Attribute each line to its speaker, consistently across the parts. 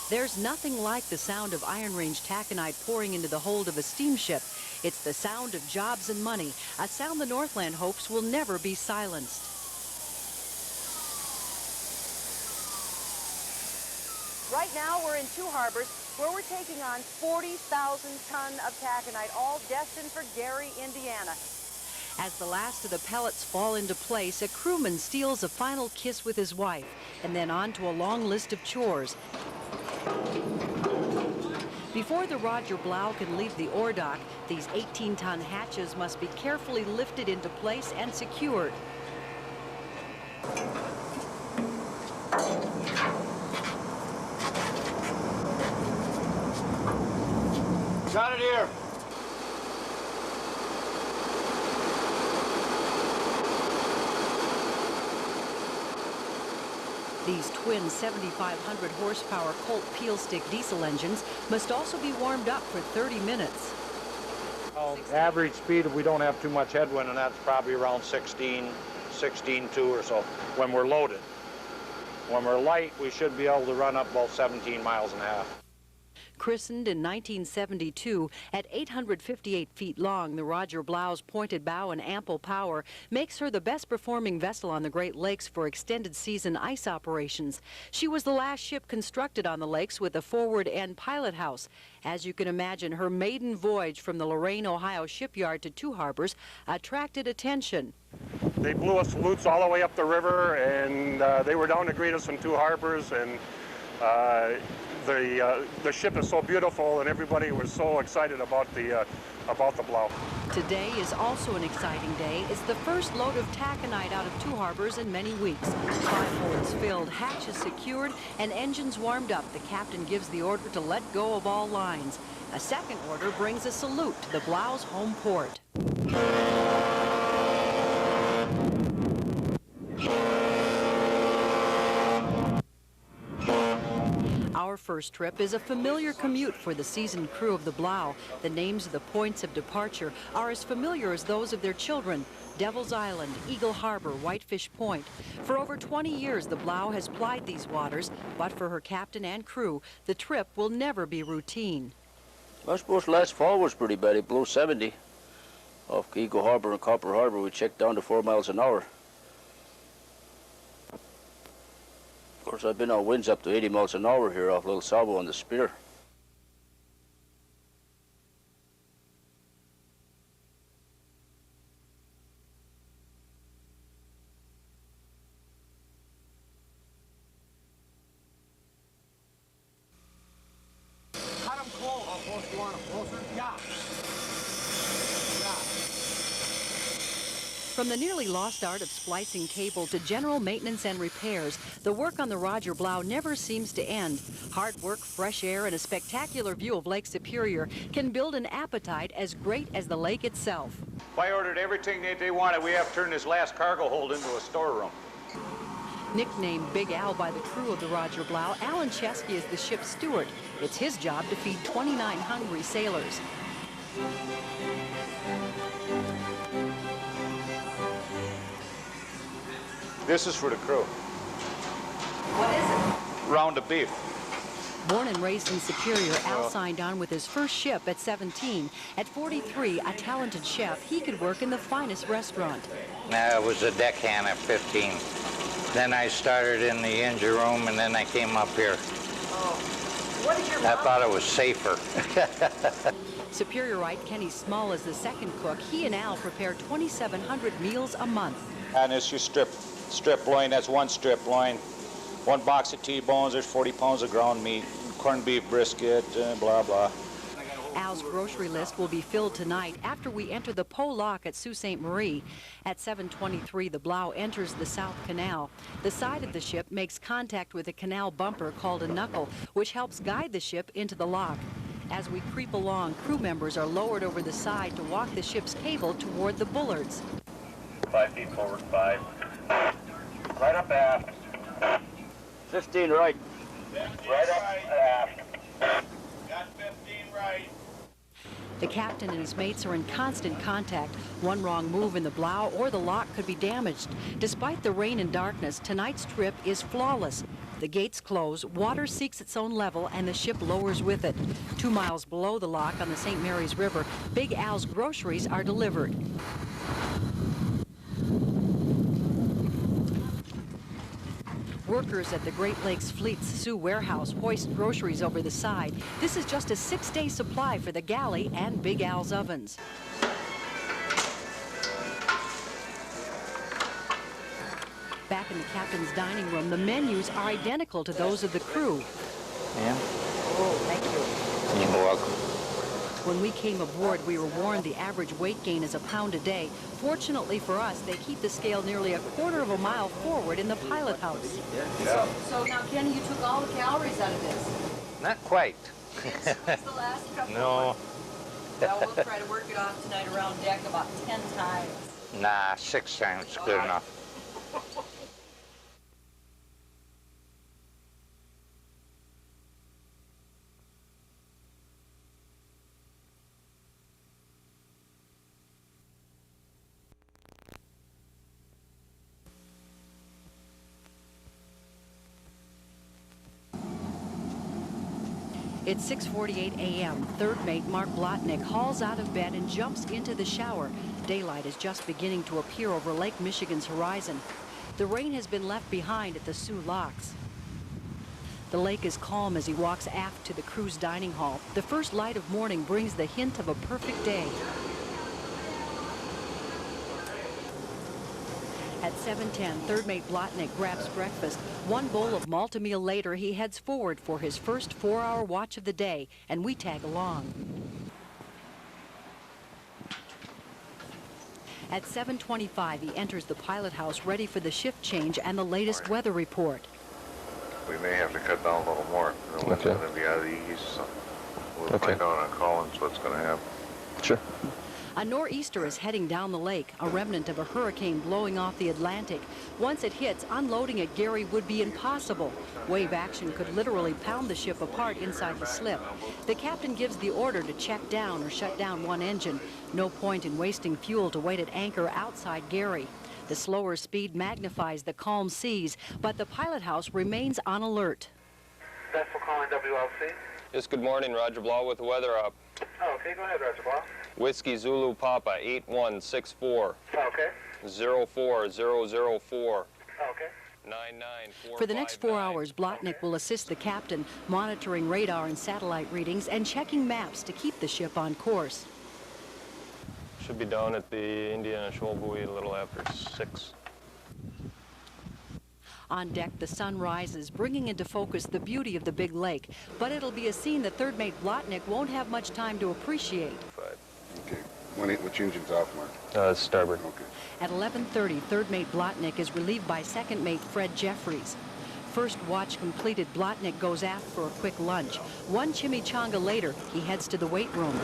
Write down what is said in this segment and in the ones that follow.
Speaker 1: There's nothing like the sound of Iron Range taconite pouring into the hold of a steamship. It's the sound of jobs and money, a sound the Northland hopes will never be silenced. Right now we're in Two Harbors, where we're taking on 40,000 tons of taconite, all destined for Gary, Indiana. As the last of the pellets fall into place, a crewman steals a final kiss with his wife, and then on to a long list of chores. Before the Roger Blough can leave the ore dock, these 18-ton hatches must be carefully lifted into place and secured.
Speaker 2: Got it here.
Speaker 1: These twin 7,500 horsepower Colt peel stick diesel engines must also be warmed up for 30 minutes.
Speaker 2: Average speed, if we don't have too much headwind, and that's probably around 16.2 or so when we're loaded. When we're light, we should be able to run up about 17 miles an hour.
Speaker 1: Christened in 1972, at 858 feet long, the Roger Blough's pointed bow and ample power makes her the best performing vessel on the Great Lakes for extended season ice operations. She was the last ship constructed on the lakes with a forward end pilot house. As you can imagine, her maiden voyage from the Lorain, Ohio shipyard to Two Harbors attracted attention.
Speaker 3: They blew us salutes all the way up the river, and they were down to greet us in Two Harbors, and the ship is so beautiful, and everybody was so excited about the Blough.
Speaker 1: Today is also an exciting day. It's the first load of taconite out of Two Harbors in many weeks. 5 holds filled, hatches secured, and engines warmed up. The captain gives the order to let go of all lines. A second order brings a salute to the Blough's home port. Our first trip is a familiar commute for the seasoned crew of the Blough. The names of the points of departure are as familiar as those of their children: Devil's Island, Eagle Harbor, Whitefish Point. For over 20 years, the Blough has plied these waters, but for her captain and crew, the trip will never be routine.
Speaker 4: I suppose last fall was pretty bad. It blew 70 off Eagle Harbor and Copper Harbor. We checked down to 4 miles an hour. Of course, I've been on winds up to 80 miles an hour here off Little Sabo on the Spear.
Speaker 2: Cut them close. How close do you want them? Closer? Yeah.
Speaker 1: From the nearly lost art of splicing cable to general maintenance and repairs, the work on the Roger Blough never seems to end. Hard work, fresh air, and a spectacular view of Lake Superior can build an appetite as great as the lake itself.
Speaker 2: I ordered everything that they wanted. We have turned this last cargo hold into a storeroom.
Speaker 1: Nicknamed Big Al by the crew of the Roger Blough, Alan Chesky is the ship's steward. It's his job to feed 29 hungry sailors.
Speaker 2: This is for the crew.
Speaker 1: What is it?
Speaker 2: Round of beef.
Speaker 1: Born and raised in Superior, Al signed on with his first ship at 17. At 43, a talented chef, he could work in the finest restaurant.
Speaker 5: I was a deckhand at 15. Then I started in the engine room, and then I came up here.
Speaker 1: Oh. What did your mom?
Speaker 5: I thought it was safer.
Speaker 1: Superiorite Kenny Small is the second cook. He and Al prepare 2,700 meals a month.
Speaker 2: And it's your strip loin. That's one strip loin. 1 box of T-bones. There's 40 pounds of ground meat, corned beef brisket, blah, blah.
Speaker 1: Al's grocery list will be filled tonight after we enter the Po Lock at Sault Ste. Marie. At 7:23, the Blough enters the South Canal. The side of the ship makes contact with a canal bumper called a knuckle, which helps guide the ship into the lock. As we creep along, crew members are lowered over the side to walk the ship's cable toward the bulwarks.
Speaker 3: 5 feet forward, 5. Right up aft.
Speaker 4: 15 right.
Speaker 3: Right up aft.
Speaker 2: Got 15 right.
Speaker 1: The captain and his mates are in constant contact. One wrong move in the Blough or the lock could be damaged. Despite the rain and darkness, tonight's trip is flawless. The gates close, water seeks its own level, and the ship lowers with it. 2 miles below the lock on the St. Mary's River, Big Al's groceries are delivered. Workers at the Great Lakes Fleet's Sioux warehouse hoist groceries over the side. This is just a 6-day supply for the galley and Big Al's ovens. Back in the captain's dining room, the menus are identical to those of the crew.
Speaker 5: Yeah.
Speaker 1: Oh, thank you.
Speaker 5: You're welcome.
Speaker 1: When we came aboard, we were warned the average weight gain is a pound a day. Fortunately for us, they keep the scale nearly a quarter of a mile forward in the pilot house. So now, Kenny, you took all the calories out of this.
Speaker 5: Not quite.
Speaker 1: What's the last couple?
Speaker 5: No.
Speaker 1: Well, we'll try to work it off tonight around deck about 10 times.
Speaker 5: Nah, 6 times good enough.
Speaker 1: It's 6:48 a.m. Third mate Mark Blotnick hauls out of bed and jumps into the shower. Daylight is just beginning to appear over Lake Michigan's horizon. The rain has been left behind at the Sioux locks. The lake is calm as he walks aft to the crew's dining hall. The first light of morning brings the hint of a perfect day. At 7:10, third mate Blotnick grabs breakfast. One bowl of malt-a-meal later, he heads forward for his first 4-hour watch of the day, and we tag along. At 7:25, he enters the pilot house ready for the shift change and the latest weather report.
Speaker 6: We may have to cut down a little more. The wind's going to be out of the east, so we'll find out on Collins what's going to happen.
Speaker 4: Sure.
Speaker 1: A nor'easter is heading down the lake, a remnant of a hurricane blowing off the Atlantic. Once it hits, unloading at Gary would be impossible. Wave action could literally pound the ship apart inside the slip. The captain gives the order to check down or shut down one engine. No point in wasting fuel to wait at anchor outside Gary. The slower speed magnifies the calm seas, but the pilot house remains on alert.
Speaker 7: Vessel calling WLC.
Speaker 8: Yes, good morning. Roger Blough with the weather up.
Speaker 7: Oh, okay, go ahead, Roger Blough.
Speaker 8: Whiskey Zulu Papa 8164.
Speaker 7: Okay.
Speaker 8: 04004.
Speaker 7: Okay.
Speaker 8: 99459.
Speaker 1: For the next 4 hours, Blotnick will assist the captain, monitoring radar and satellite readings and checking maps to keep the ship on course.
Speaker 8: Should be down at the Indiana Shoal buoy a little after 6.
Speaker 1: On deck, the sun rises, bringing into focus the beauty of the big lake. But it'll be a scene that third mate Blotnick won't have much time to appreciate.
Speaker 6: Okay. Which engine's off, Mark?
Speaker 8: Starboard.
Speaker 6: Okay.
Speaker 1: At 11:30, third mate Blotnick is relieved by second mate Fred Jeffries. First watch completed, Blotnick goes aft for a quick lunch. One chimichanga later, he heads to the weight room.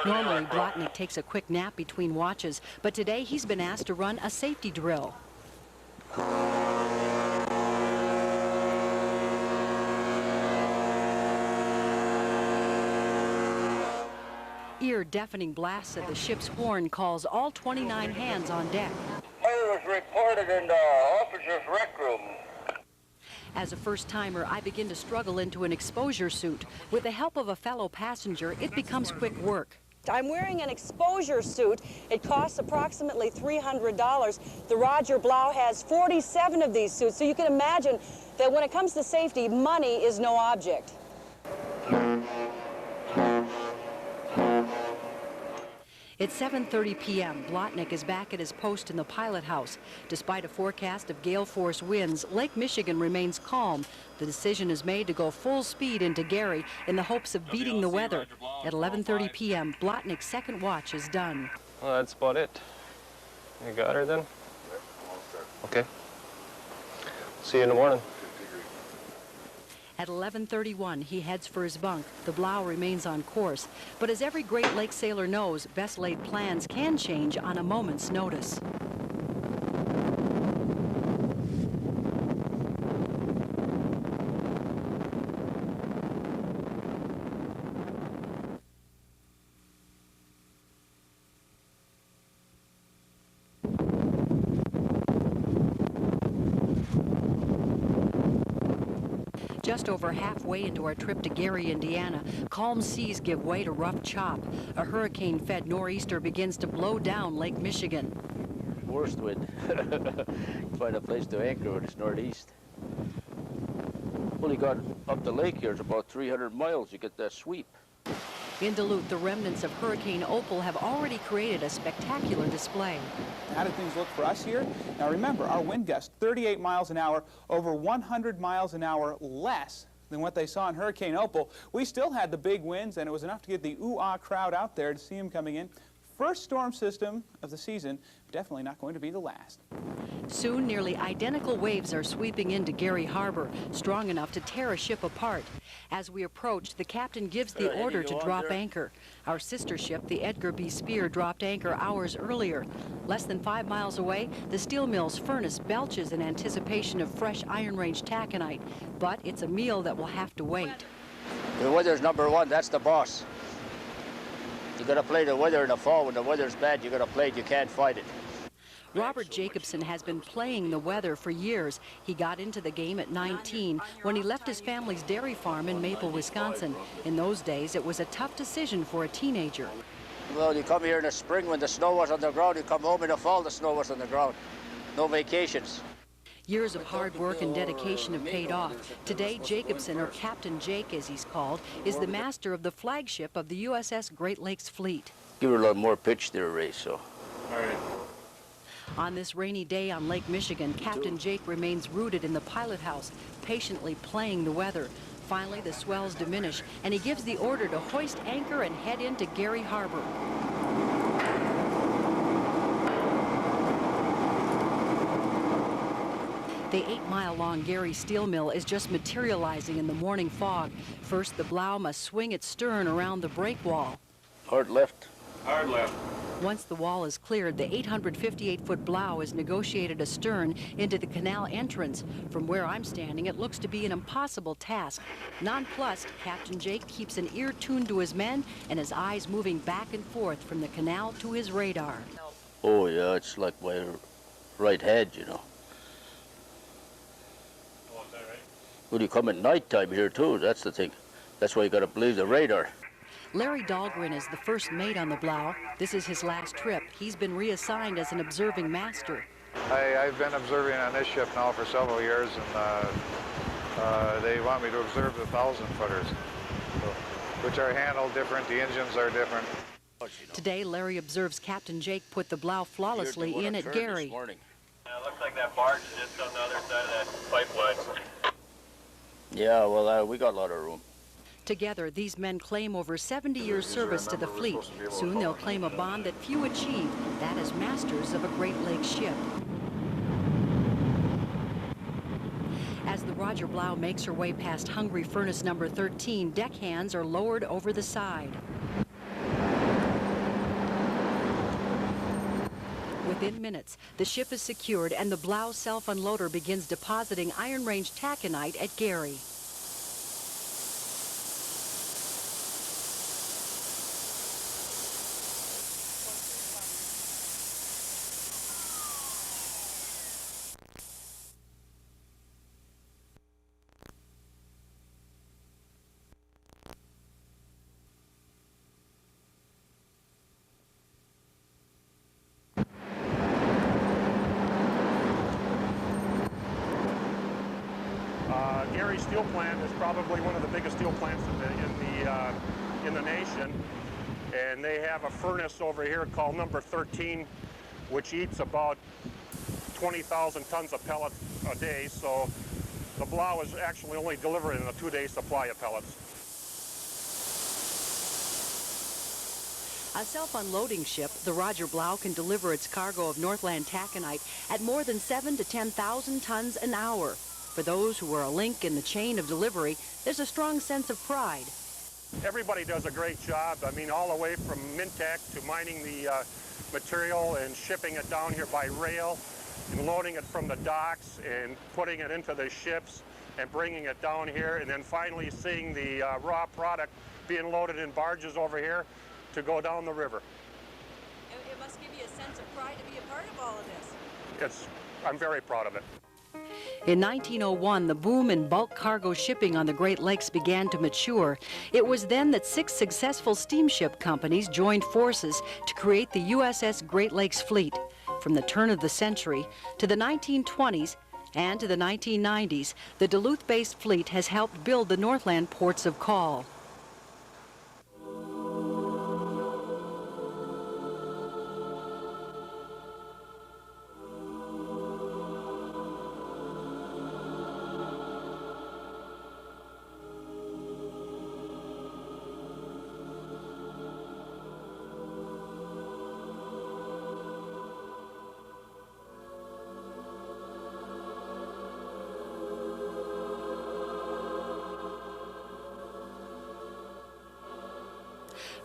Speaker 1: Normally, Blotnick takes a quick nap between watches, but today he's been asked to run a safety drill. Ear-deafening blasts at the ship's horn calls all 29 hands on deck.
Speaker 7: Fire was reported in the officer's rec room.
Speaker 1: As a first-timer, I begin to struggle into an exposure suit. With the help of a fellow passenger, it becomes quick work.
Speaker 9: I'm wearing an exposure suit. It costs approximately $300. The Roger Blough has 47 of these suits, so you can imagine that when it comes to safety, money is no object.
Speaker 1: It's 7:30 p.m. Blotnick is back at his post in the pilot house. Despite a forecast of gale force winds, Lake Michigan remains calm. The decision is made to go full speed into Gary in the hopes of beating the weather. At 11:30 p.m., Blotnick's second watch is done.
Speaker 8: Well, that's about it. You got her then? Okay. See you in the morning.
Speaker 1: At 11:31, he heads for his bunk. The Blough remains on course. But as every Great Lakes sailor knows, best-laid plans can change on a moment's notice. Just over halfway into our trip to Gary, Indiana, calm seas give way to rough chop. A hurricane-fed nor'easter begins to blow down Lake Michigan.
Speaker 4: Worst wind. Find a place to anchor when it's northeast. Well, you got up the lake here, it's about 300 miles. You get that sweep.
Speaker 1: In Duluth, the remnants of Hurricane Opal have already created a spectacular display.
Speaker 10: How did things look for us here? Now remember, our wind gust, 38 miles an hour, over 100 miles an hour less than what they saw in Hurricane Opal. We still had the big winds, and it was enough to get the ooh-ah crowd out there to see them coming in. First storm system of the season, definitely not going to be the last.
Speaker 1: Soon, nearly identical waves are sweeping into Gary Harbor, strong enough to tear a ship apart. As we approach, the captain gives the order to drop anchor. Our sister ship, the Edgar B. Spear, dropped anchor hours earlier. Less than 5 miles away, the steel mill's furnace belches in anticipation of fresh Iron Range taconite. But it's a meal that will have to wait.
Speaker 4: The weather's number one, that's the boss. You gotta play the weather in the fall. When the weather's bad, you gotta play it, you can't fight it.
Speaker 1: Robert Jacobson has been playing the weather for years. He got into the game at 19 when he left his family's dairy farm in Maple, Wisconsin. In those days, it was a tough decision for a teenager.
Speaker 4: Well, you come here in the spring when the snow was on the ground. You come home in the fall, the snow was on the ground. No vacations.
Speaker 1: Years of hard work and dedication have paid off. Today, Jacobson, or Captain Jake as he's called, is the master of the flagship of the USS Great Lakes Fleet.
Speaker 4: Give her a little more pitch there, Ray, so.
Speaker 3: All right.
Speaker 1: On this rainy day on Lake Michigan, Captain Jake remains rooted in the pilot house, patiently playing the weather. Finally, the swells diminish, and he gives the order to hoist anchor and head into Gary Harbor. The 8-mile-long Gary steel mill is just materializing in the morning fog. First, the Blough must swing its stern around the break wall.
Speaker 4: Hard left.
Speaker 3: Hard left.
Speaker 1: Once the wall is cleared, the 858-foot Blough is negotiated astern into the canal entrance. From where I'm standing, it looks to be an impossible task. Nonplussed, Captain Jake keeps an ear tuned to his men and his eyes moving back and forth from the canal to his radar.
Speaker 4: Oh, yeah, it's like my right head, you know. Well, you come at night time here, too. That's the thing. That's why you got to believe the radar.
Speaker 1: Larry Dahlgren is the first mate on the Blough. This is his last trip. He's been reassigned as an observing master.
Speaker 2: I've been observing on this ship now for several years, and they want me to observe the 1,000-footers, which are handled different. The engines are different.
Speaker 1: Today, Larry observes Captain Jake put the Blough flawlessly in at Gary.
Speaker 8: It looks like that barge is just on the other side of that pipeline.
Speaker 4: Yeah, well, we got a lot of room.
Speaker 1: Together, these men claim over 70 years' service to the fleet. Soon they'll claim a bond that few achieve, that as masters of a Great Lakes ship. As the Roger Blough makes her way past Hungry Furnace number 13, deckhands are lowered over the side. Within minutes, the ship is secured and the Blough self-unloader begins depositing Iron Range taconite at Gary.
Speaker 3: Gary steel plant is probably one of the biggest steel plants in the nation, and they have a furnace over here called number 13, which eats about 20,000 tons of pellets a day. So the Blough is actually only delivering a 2-day supply of pellets.
Speaker 1: A self-unloading ship, the Roger Blough can deliver its cargo of Northland taconite at more than 7,000 to 10,000 tons an hour. For those who are a link in the chain of delivery, there's a strong sense of pride.
Speaker 3: Everybody does a great job. I mean, all the way from Mintech to mining the material and shipping it down here by rail and loading it from the docks and putting it into the ships and bringing it down here, and then finally seeing the raw product being loaded in barges over here to go down the river.
Speaker 9: It must give you a sense of pride to be a part of all of this.
Speaker 3: I'm very proud of it.
Speaker 1: In 1901, the boom in bulk cargo shipping on the Great Lakes began to mature. It was then that 6 successful steamship companies joined forces to create the USS Great Lakes Fleet. From the turn of the century to the 1920s and to the 1990s, the Duluth-based fleet has helped build the Northland ports of call.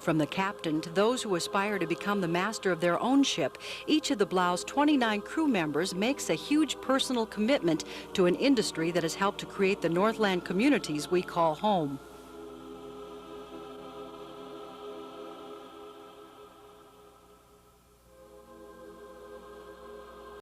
Speaker 1: From the captain to those who aspire to become the master of their own ship, each of the Blough's 29 crew members makes a huge personal commitment to an industry that has helped to create the Northland communities we call home.